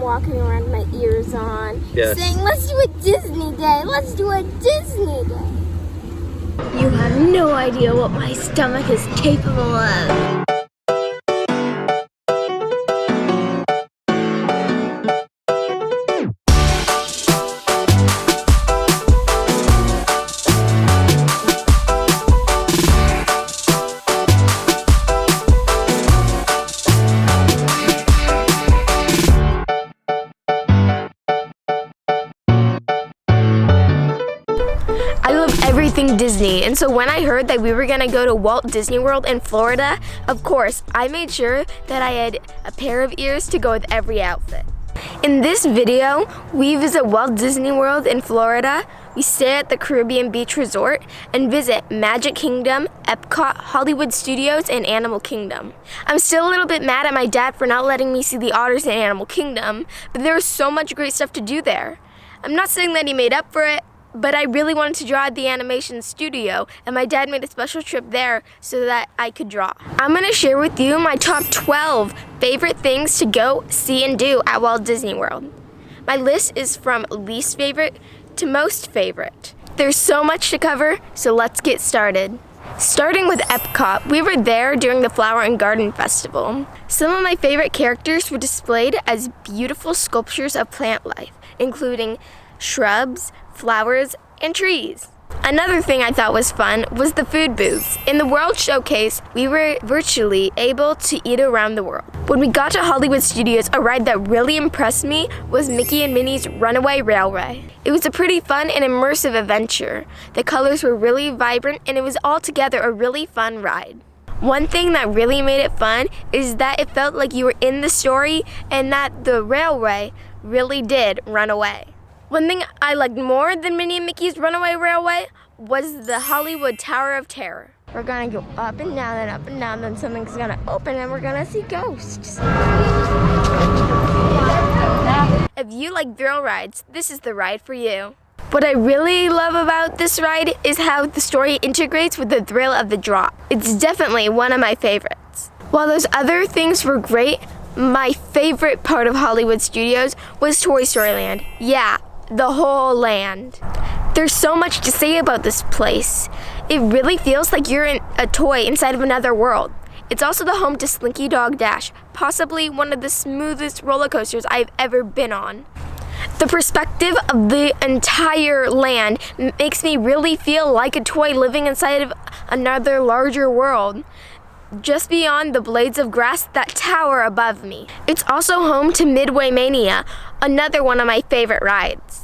mom walking around with my ears on, Yes. saying, let's do a Disney day, let's do a Disney day. You have no idea what my stomach is capable of. I love everything Disney, and so when I heard that we were gonna go to Walt Disney World in Florida, of course, I made sure that I had a pair of ears to go with every outfit. In this video, we visit Walt Disney World in Florida, we stay at the Caribbean Beach Resort, and visit Magic Kingdom, Epcot, Hollywood Studios, and Animal Kingdom. I'm still a little bit mad at my dad for not letting me see the otters in Animal Kingdom, but there was so much great stuff to do there. I'm not saying that he made up for it, but I really wanted to draw at the animation studio, and my dad made a special trip there so that I could draw. I'm gonna share with you my top 12 favorite things to go see and do at Walt Disney World. My list is from least favorite to most favorite. There's so much to cover, so let's get started. Starting with Epcot, we were there during the Flower and Garden Festival. Some of my favorite characters were displayed as beautiful sculptures of plant life, including shrubs, flowers, and trees. Another thing I thought was fun was the food booths. In the World Showcase, we were virtually able to eat around the world. When we got to Hollywood Studios, a ride that really impressed me was Mickey and Minnie's Runaway Railway. It was a pretty fun and immersive adventure. The colors were really vibrant, and it was altogether a really fun ride. One thing that really made it fun is that it felt like you were in the story and that the railway really did run away. One thing I liked more than Minnie and Mickey's Runaway Railway was the Hollywood Tower of Terror. We're gonna go up and down, then something's gonna open and we're gonna see ghosts. If you like thrill rides, this is the ride for you. What I really love about this ride is how the story integrates with the thrill of the drop. It's definitely one of my favorites. While those other things were great, my favorite part of Hollywood Studios was Toy Story Land. Yeah, the whole land. There's so much to say about this place. It really feels like you're in a toy inside of another world. It's also the home to Slinky Dog Dash, possibly one of the smoothest roller coasters I've ever been on. The perspective of the entire land makes me really feel like a toy living inside of another larger world, just beyond the blades of grass that tower above me. It's also home to Midway Mania, another one of my favorite rides.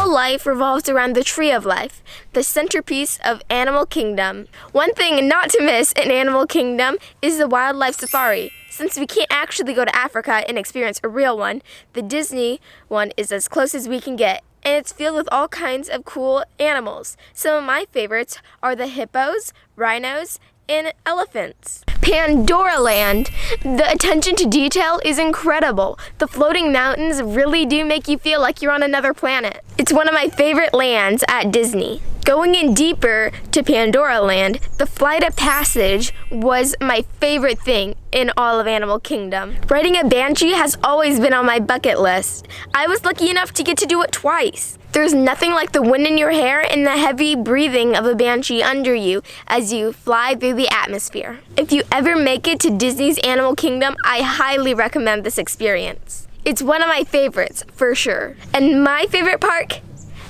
Life revolves around the Tree of Life, the centerpiece of Animal Kingdom. One thing not to miss in Animal Kingdom is the wildlife safari. Since we can't actually go to Africa and experience a real one, the Disney one is as close as we can get, and it's filled with all kinds of cool animals. Some of my favorites are the hippos, rhinos, and elephants. Pandora Land. The attention to detail is incredible. The floating mountains really do make you feel like you're on another planet. It's one of my favorite lands at Disney. Going in deeper to Pandora Land, the Flight of Passage was my favorite thing in all of Animal Kingdom. Riding a banshee has always been on my bucket list. I was lucky enough to get to do it twice. There's nothing like the wind in your hair and the heavy breathing of a banshee under you as you fly through the atmosphere. If you ever make it to Disney's Animal Kingdom, I highly recommend this experience. It's one of my favorites, for sure. And my favorite park?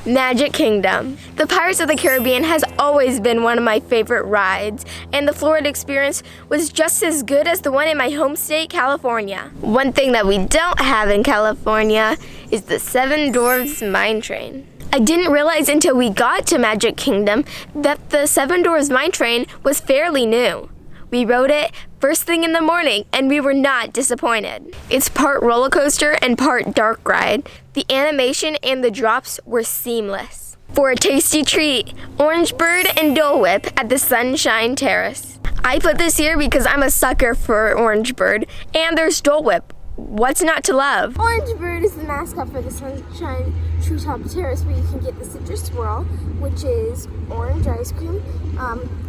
Magic Kingdom. The Pirates of the Caribbean has always been one of my favorite rides, and the Florida experience was just as good as the one in my home state, California. One thing that we don't have in California is the Seven Dwarfs Mine Train. I didn't realize until we got to Magic Kingdom that the Seven Dwarfs Mine Train was fairly new. We rode it first thing in the morning, and we were not disappointed. It's part roller coaster and part dark ride. The animation and the drops were seamless. For a tasty treat, Orange Bird and Dole Whip at the Sunshine Terrace. I put this here because I'm a sucker for Orange Bird, and there's Dole Whip. What's not to love? Orange Bird is the mascot for the Sunshine Treetop Terrace, where you can get the citrus swirl, which is orange ice cream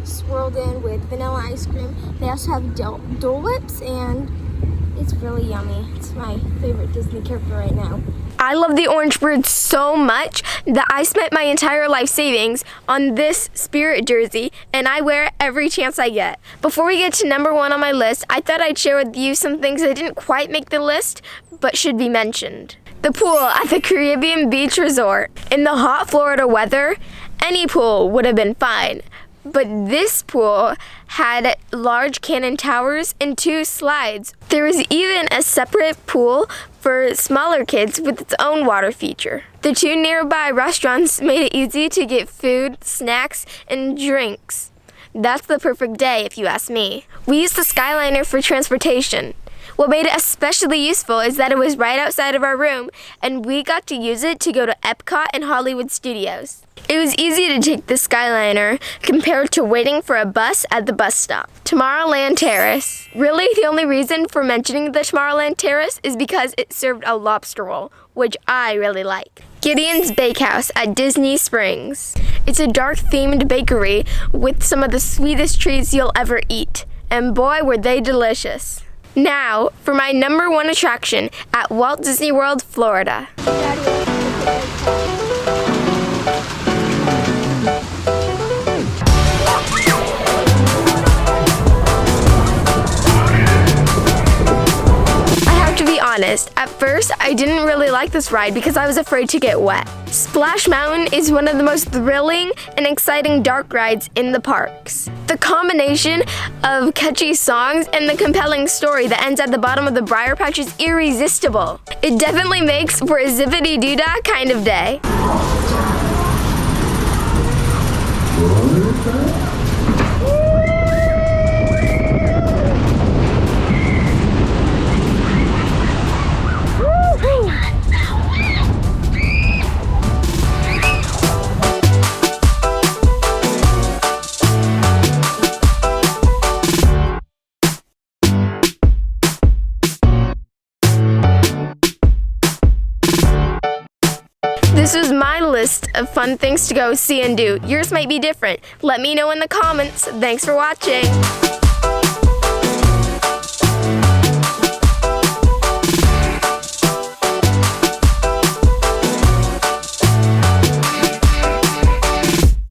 swirled in with vanilla ice cream. They also have Dole Whips, and it's really yummy. It's my favorite Disney character right now. I love the Orange Bird so much that I spent my entire life savings on this Spirit jersey, and I wear it every chance I get. Before we get to number 1 on my list, I thought I'd share with you some things that didn't quite make the list, but should be mentioned. The pool at the Caribbean Beach Resort. In the hot Florida weather, any pool would have been fine. But this pool had large cannon towers and 2 slides. There was even a separate pool for smaller kids with its own water feature. The 2 nearby restaurants made it easy to get food, snacks, and drinks. That's the perfect day, if you ask me. We used the Skyliner for transportation. What made it especially useful is that it was right outside of our room, and we got to use it to go to Epcot and Hollywood Studios. It was easy to take the Skyliner compared to waiting for a bus at the bus stop. Tomorrowland Terrace. Really, the only reason for mentioning the Tomorrowland Terrace is because it served a lobster roll, which I really like. Gideons Bakehouse at Disney Springs. It's a dark-themed bakery with some of the sweetest treats you'll ever eat, and boy, were they delicious. Now, for my number 1 attraction at Walt Disney World, Florida. Honest, at first I didn't really like this ride because I was afraid to get wet. Splash Mountain is one of the most thrilling and exciting dark rides in the parks. The combination of catchy songs and the compelling story that ends at the bottom of the Briar Patch is irresistible. It definitely makes for a zippity-doo-dah kind of day. This was my list of fun things to go see and do. Yours might be different. Let me know in the comments. Thanks for watching.